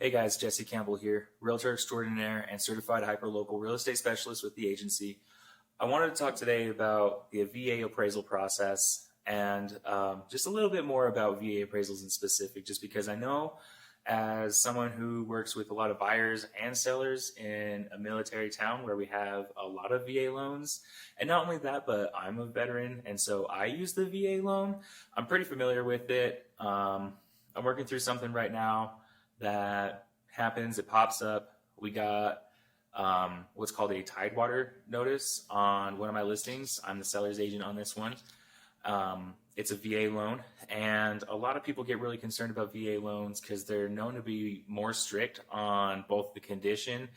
Hey guys, Jesse Campbell here, Realtor Extraordinaire and Certified Hyperlocal Real Estate Specialist with the agency. I wanted to talk today about the VA appraisal process and just a little bit more about VA appraisals in specific, just because I know as someone who works with a lot of buyers and sellers in a military town where we have a lot of VA loans. And not only that, but I'm a veteran, and so I use the VA loan. I'm pretty familiar with it. I'm working through something right now that happens. It pops up. We got what's called a Tidewater notice on one of my listings. I'm the seller's agent on this one. It's a VA loan, and a lot of people get really concerned about VA loans because they're known to be more strict on both the condition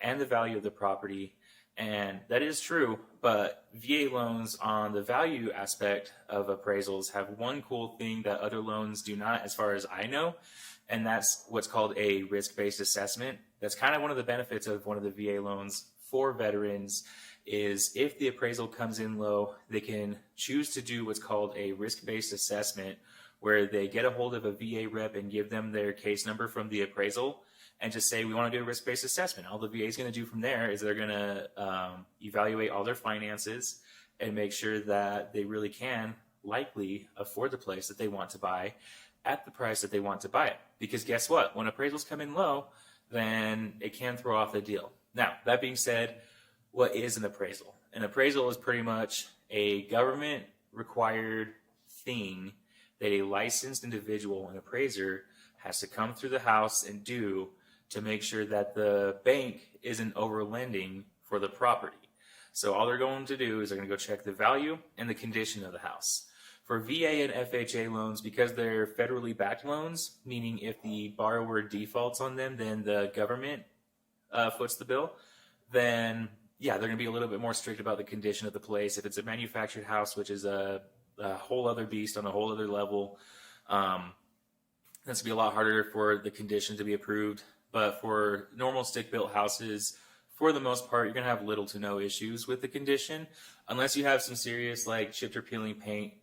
and the value of the property. And that is true, but VA loans on the value aspect of appraisals have one cool thing that other loans do not, as far as I know, and that's what's called a risk-based assessment. That's kind of one of the benefits of one of the VA loans for veterans is if the appraisal comes in low, they can choose to do what's called a risk-based assessment, where they get a hold of a VA rep and give them their case number from the appraisal and just say, we want to do a risk-based assessment. All the VA is going to do from there is they're going to evaluate all their finances and make sure that they really can likely afford the place that they want to buy at the price that they want to buy it. Because guess what? When appraisals come in low, then it can throw off the deal. Now, that being said, what is an appraisal? An appraisal is pretty much a government required thing that a licensed individual, an appraiser, has to come through the house and do to make sure that the bank isn't overlending for the property. So all they're going to do is they're going to go check the value and the condition of the house. For VA and FHA loans, because they're federally backed loans, meaning if the borrower defaults on them, then the government foots the bill, then yeah, they're going to be a little bit more strict about the condition of the place. If it's a manufactured house, which is a whole other beast on a whole other level, that's going to be a lot harder for the condition to be approved. But for normal stick-built houses, for the most part, you're going to have little to no issues with the condition, unless you have some serious like chipped or peeling paint,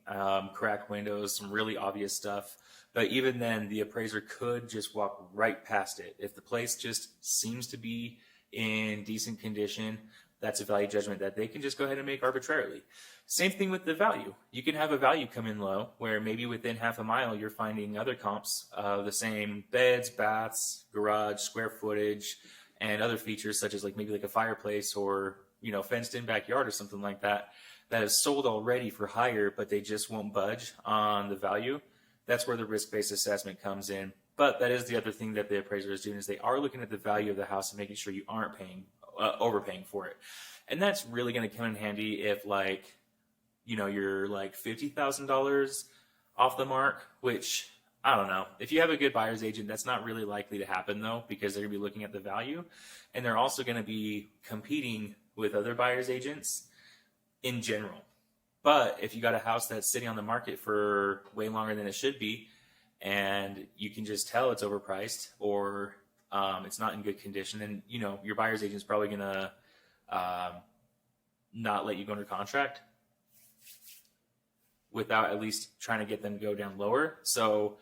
cracked windows, some really obvious stuff. But even then, the appraiser could just walk right past it. If the place just seems to be in decent condition, that's a value judgment that they can just go ahead and make arbitrarily. Same thing with the value. You can have a value come in low where maybe within half a mile you're finding other comps of the same beds, baths, garage, square footage, and other features such as like maybe like a fireplace or, you know, fenced in backyard or something like that, that is sold already for higher, but they just won't budge on the value. That's where the risk-based assessment comes in. But that is the other thing that the appraiser is doing, is they are looking at the value of the house and making sure you aren't overpaying for it. And that's really going to come in handy if, like, you know, you're like $50,000 off the mark, which I don't know. If you have a good buyer's agent, that's not really likely to happen though, because they're going to be looking at the value, and they're also going to be competing with other buyer's agents in general. But if you got a house that's sitting on the market for way longer than it should be, and you can just tell it's overpriced or it's not in good condition, then, you know, your buyer's agent is probably going to not let you go under contract without at least trying to get them to go down lower. So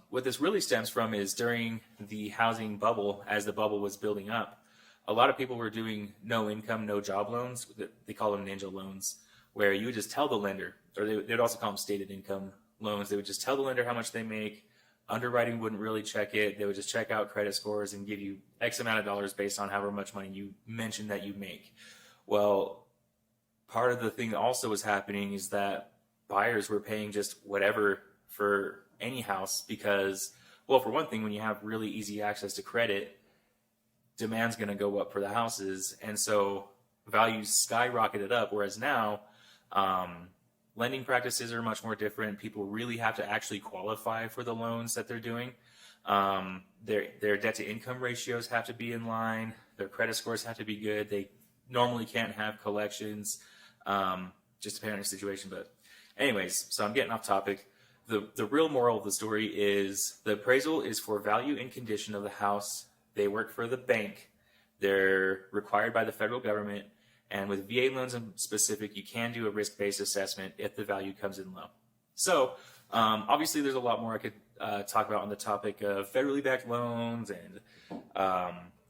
what this really stems from is during the housing bubble, as the bubble was building up, a lot of people were doing no income, no job loans. They call them ninja loans, where you would just tell the lender, or they would also call them stated income loans. They would just tell the lender how much they make. Underwriting wouldn't really check it. They would just check out credit scores and give you X amount of dollars based on however much money you mentioned that you make. Well, part of the thing that also was happening is that buyers were paying just whatever for any house because, well, for one thing, when you have really easy access to credit, demand's going to go up for the houses. And so values skyrocketed up. Whereas now, lending practices are much more different. People really have to actually qualify for the loans that they're doing. Their debt to income ratios have to be in line. Their credit scores have to be good. They normally can't have collections, just depending on the situation. But anyways, so I'm getting off topic. The real moral of the story is the appraisal is for value and condition of the house. They work for the bank. They're required by the federal government. And with VA loans in specific, you can do a risk-based assessment if the value comes in low. So obviously there's a lot more I could talk about on the topic of federally backed loans and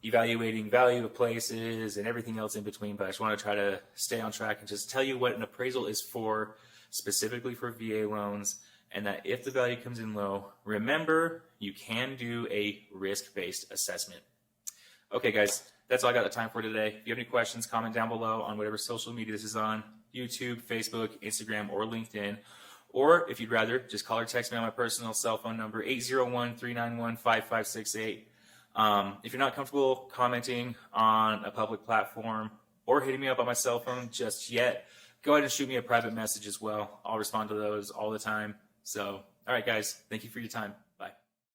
evaluating value of places and everything else in between. But I just want to try to stay on track and just tell you what an appraisal is for, specifically for VA loans, and that if the value comes in low, remember you can do a risk-based assessment. Okay, guys, that's all I got the time for today. If you have any questions, comment down below on whatever social media this is on, YouTube, Facebook, Instagram, or LinkedIn. Or if you'd rather, just call or text me on my personal cell phone number, 801-391-5568. If you're not comfortable commenting on a public platform or hitting me up on my cell phone just yet, go ahead and shoot me a private message as well. I'll respond to those all the time. So, all right, guys, thank you for your time.